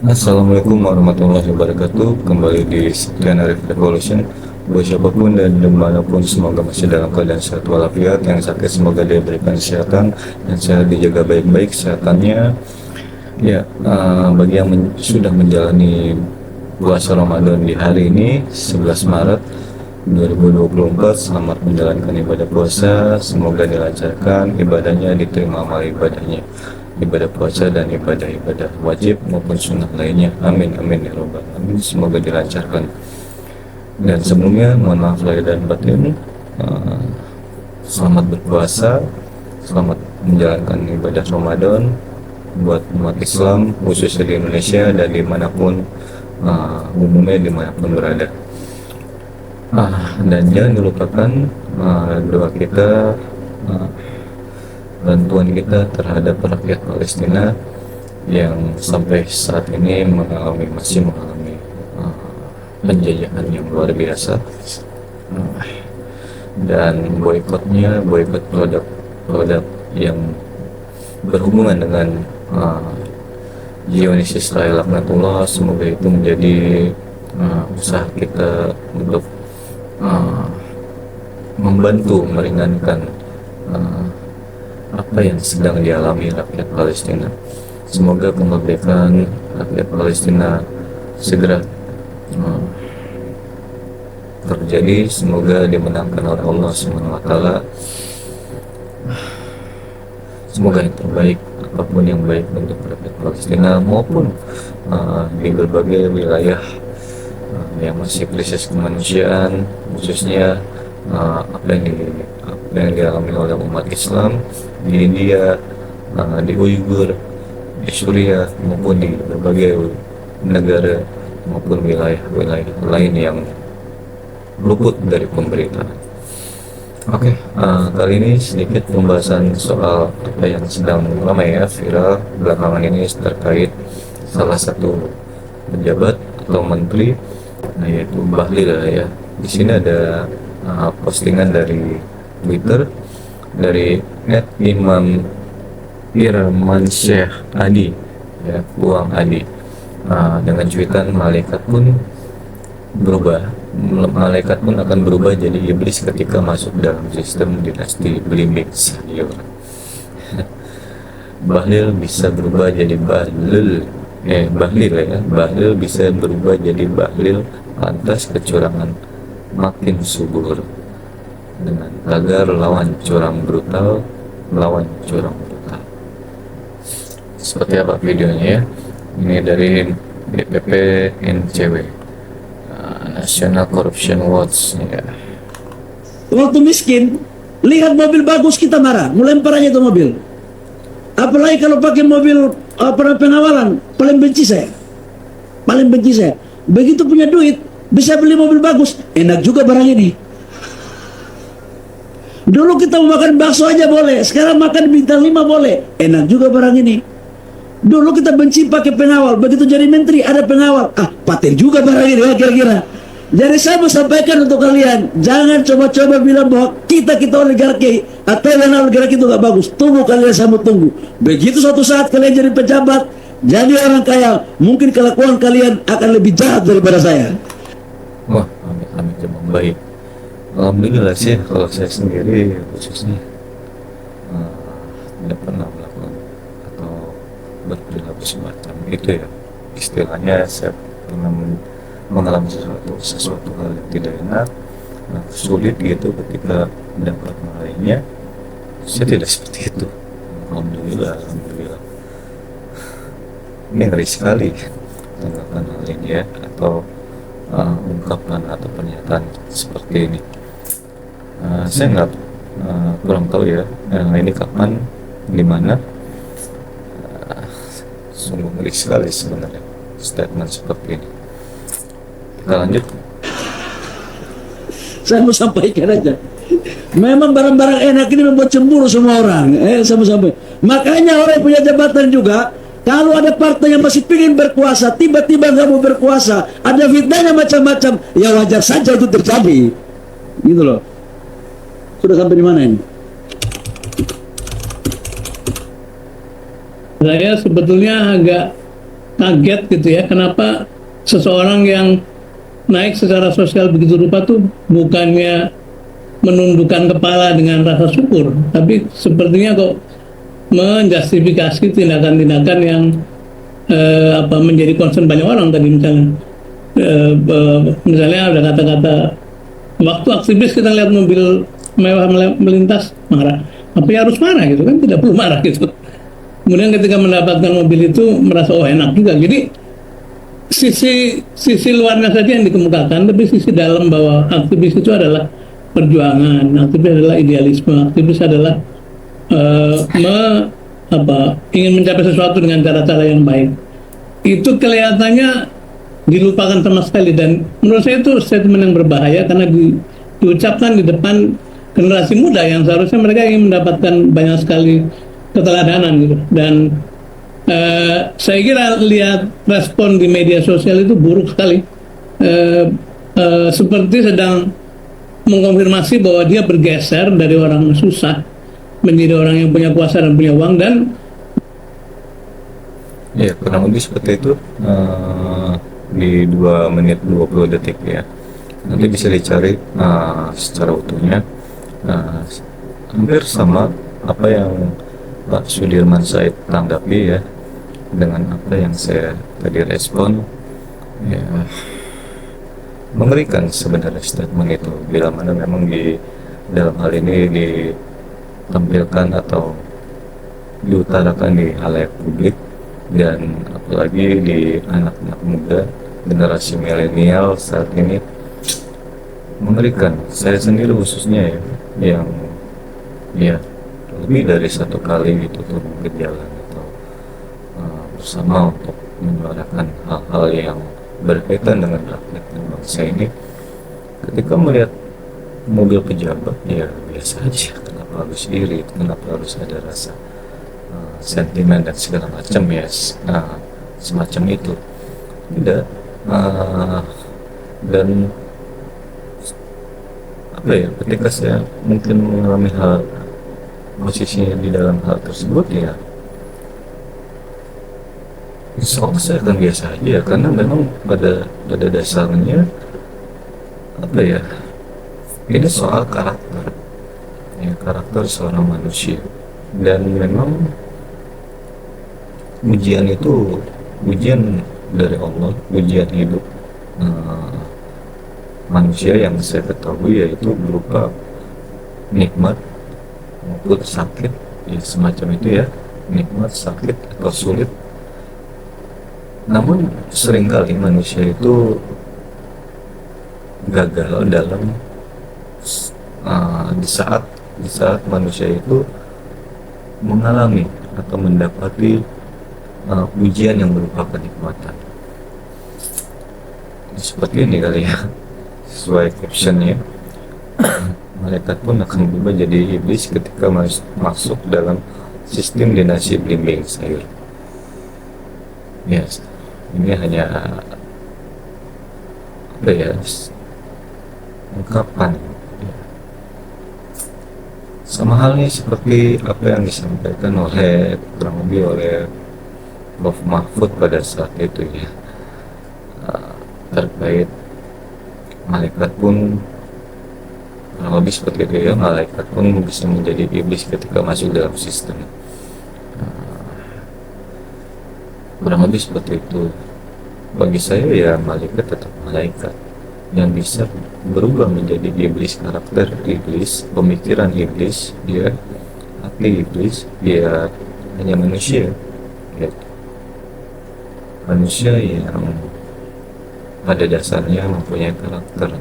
Assalamualaikum warahmatullahi wabarakatuh. Kembali di Sekian Arif Revolution. Buat siapapun dan dimanapun, semoga masih dalam keadaan sehat walafiat. Yang sakit semoga diberikan kesehatan, dan sehat dijaga baik-baik kesehatannya. Ya, bagi yang sudah menjalani puasa Ramadan di hari ini 11 Maret 2024, selamat menjalankan ibadah puasa. Semoga dilancarkan ibadahnya, diterima amal ibadahnya, ibadah puasa dan ibadah-ibadah wajib maupun sunnah lainnya. Amin amin ya robbal alamin. Semoga dilancarkan. Dan sebelumnya mohon maaf lahir dan batin. Selamat berpuasa, selamat menjalankan ibadah Ramadan buat umat Islam khususnya di Indonesia dan dimanapun, umumnya dimanapun berada. Dan jangan dilupakan doa kita, bantuan kita terhadap rakyat Palestina yang sampai saat ini masih mengalami penjajahan yang luar biasa, dan boikot produk yang berhubungan dengan Zionis Israel laknatullah. Semoga itu menjadi usaha kita untuk membantu meringankan apa yang sedang dialami rakyat Palestina. Semoga kemerdekaan rakyat Palestina segera terjadi. Semoga dimenangkan oleh Allah SWT. Semoga yang terbaik, apapun yang baik untuk rakyat Palestina maupun di berbagai wilayah yang masih krisis kemanusiaan, khususnya apa yang dialami oleh umat Islam di India, di Uighur, di Suriah, maupun di berbagai negara maupun wilayah-wilayah lain yang luput dari pemberitaan. Oke, kali ini sedikit pembahasan soal apa yang sedang ramai viral belakangan ini terkait salah satu pejabat atau menteri, yaitu Bahlil ya. Di sini ada postingan dari Twitter dari @Imam Irmansyah Adi, ya, Uang Adi, dengan cuitan malaikat pun akan berubah jadi iblis ketika masuk dalam sistem dinasti Blimbing Sayur. Bahlil bisa berubah jadi Bahlil ya. Bahlil bisa berubah jadi Bahlil, lantas kecurangan makin subur dengan tagar lawan curang brutal. Seperti apa videonya ya? Ini dari DPP NCW, National Corruption Watch ya. Waktu miskin, lihat mobil bagus kita marah, melempar aja itu mobil. Apalagi kalau pakai mobil pengawalan, paling benci saya. Begitu punya duit, bisa beli mobil bagus, enak juga barang ini. Dulu kita mau makan bakso aja boleh, sekarang makan bintang 5 boleh, enak juga barang ini. Dulu kita benci pakai pengawal, begitu jadi menteri ada pengawal, paten juga barang ini, kira-kira. Jadi saya mau sampaikan untuk kalian, jangan coba-coba bilang bahwa kita oligarki atau yang oligarki itu gak bagus. Tunggu kalian, saya mau tunggu. Begitu suatu saat kalian jadi pejabat, jadi orang kaya, mungkin kelakuan kalian akan lebih jahat daripada saya. Wah, amit-amit memang baik. Alhamdulillah sih, kalau saya sendiri khususnya tidak pernah melakukan atau berperilaku semacam itu ya. Istilahnya saya pernah mengalami sesuatu hal yang tidak enak, sulit gitu ketika dapat meraihnya. Saya tidak seperti itu. Alhamdulillah. Ini ngeri sekali tanggapan hal ini ya, atau ungkapan atau pernyataan seperti ini. Saya nggak kurang tahu ya, ini kapan, di mana. Sungguh ngeri sekali sebenarnya statement seperti ini. Kita lanjut. Saya mau sampaikan aja, memang barang-barang enak ini membuat cemburu semua orang. Saya mau sampaikan, makanya orang punya jabatan juga, kalau ada partai yang masih ingin berkuasa, tiba-tiba nggak mau berkuasa, ada fitnahnya macam-macam, ya wajar saja itu terjadi. Gitu loh. Sudah sampai di mana ini? Saya sebetulnya agak kaget gitu ya, kenapa seseorang yang naik secara sosial begitu rupa tuh bukannya menundukkan kepala dengan rasa syukur, tapi sepertinya kok menjustifikasi tindakan-tindakan yang menjadi concern banyak orang tadi. Misalnya ada kata-kata waktu aktivis kita lihat mobil mewah melintas marah, apa ya harus marah gitu kan, tidak perlu marah gitu. Kemudian ketika mendapatkan mobil itu merasa oh enak juga. Jadi sisi luarnya saja yang dikemukakan, tapi sisi dalam bahwa aktivis itu adalah perjuangan, aktivis adalah idealisme, aktivis adalah ingin mencapai sesuatu dengan cara-cara yang baik. Itu kelihatannya dilupakan sama sekali, dan menurut saya itu statement yang berbahaya karena diucapkan di depan generasi muda yang seharusnya mereka ingin mendapatkan banyak sekali keteladanan gitu. Dan saya kira lihat respon di media sosial itu buruk sekali, seperti sedang mengkonfirmasi bahwa dia bergeser dari orang susah menjadi orang yang punya kuasa dan punya uang. Dan ya kurang lebih seperti itu, di 2 menit 20 detik ya. Nanti bisa dicari secara utuhnya, hampir sama apa yang Pak Sudirman Said tanggapi ya dengan apa yang saya tadi respon. Ya, mengerikan sebenarnya statement itu, bila mana memang di dalam hal ini ditampilkan atau diutarakan di halayak publik, dan apalagi di anak-anak muda generasi milenial saat ini. Mengerikan. Saya sendiri khususnya ya, yang ya lebih dari 1 kali gitu turun ke jalan atau bersama untuk menyuarakan hal-hal yang berkaitan dengan rakyat dan bangsa ini. Ketika melihat mobil pejabat ya biasa aja, kenapa harus iri, kenapa harus ada rasa sentimen dan segala macam ya, semacam itu. Tidak, dan apa ya, ketika saya mungkin mengalami hal posisinya di dalam hal tersebut ya insya Allah saya akan biasa aja, karena memang pada dasarnya apa ya, ini soal karakter ya, karakter seorang manusia. Dan memang ujian itu ujian dari Allah, ujian hidup manusia yang saya ketahui yaitu berupa nikmat maupun sakit ya, semacam itu ya, nikmat, sakit atau sulit. Namun seringkali manusia itu gagal dalam di saat manusia itu mengalami atau mendapati ujian yang berupa kenikmatan. Seperti ini kali ya, sesuai captionnya, malaikat pun akan berubah jadi iblis ketika masuk dalam sistem dinasti blimbing sayur. Yes, ini hanya apa ya, ungkapan ya. Sama halnya seperti apa yang disampaikan oleh kurang lebih oleh Prof. Mahfud pada saat itu ya, terkait malaikat pun kurang lebih seperti itu ya, malaikat pun bisa menjadi iblis ketika masuk dalam sistem. Kurang lebih seperti itu. Bagi saya ya malaikat tetap malaikat yang bisa berubah menjadi iblis, karakter iblis, pemikiran iblis, dia hati iblis, dia hanya manusia ya. Manusia yang pada dasarnya mempunyai karakter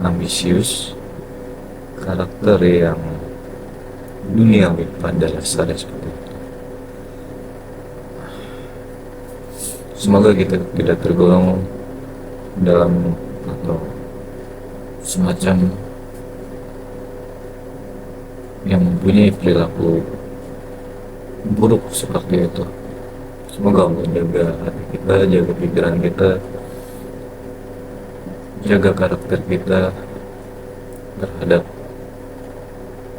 ambisius, karakter yang duniawi pada dasarnya seperti itu. Semoga kita tidak tergolong dalam atau semacam yang mempunyai perilaku buruk seperti itu. Semoga Allah jaga hati kita, jaga pikiran kita, jaga karakter kita terhadap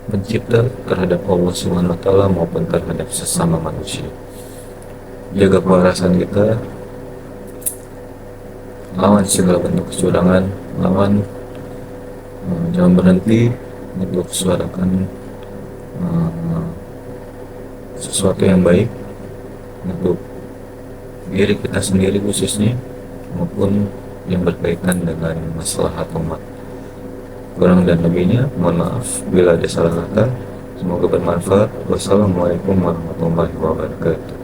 pencipta, terhadap Allah SWT maupun terhadap sesama manusia. Jaga kewarasan kita lawan segala bentuk kecurangan, lawan jangan berhenti untuk suarakan sesuatu yang baik untuk diri kita sendiri khususnya, maupun yang berkaitan dengan masalah umat. Kurang dan lebihnya mohon maaf bila ada salah kata. Semoga bermanfaat. Wassalamualaikum warahmatullahi wabarakatuh.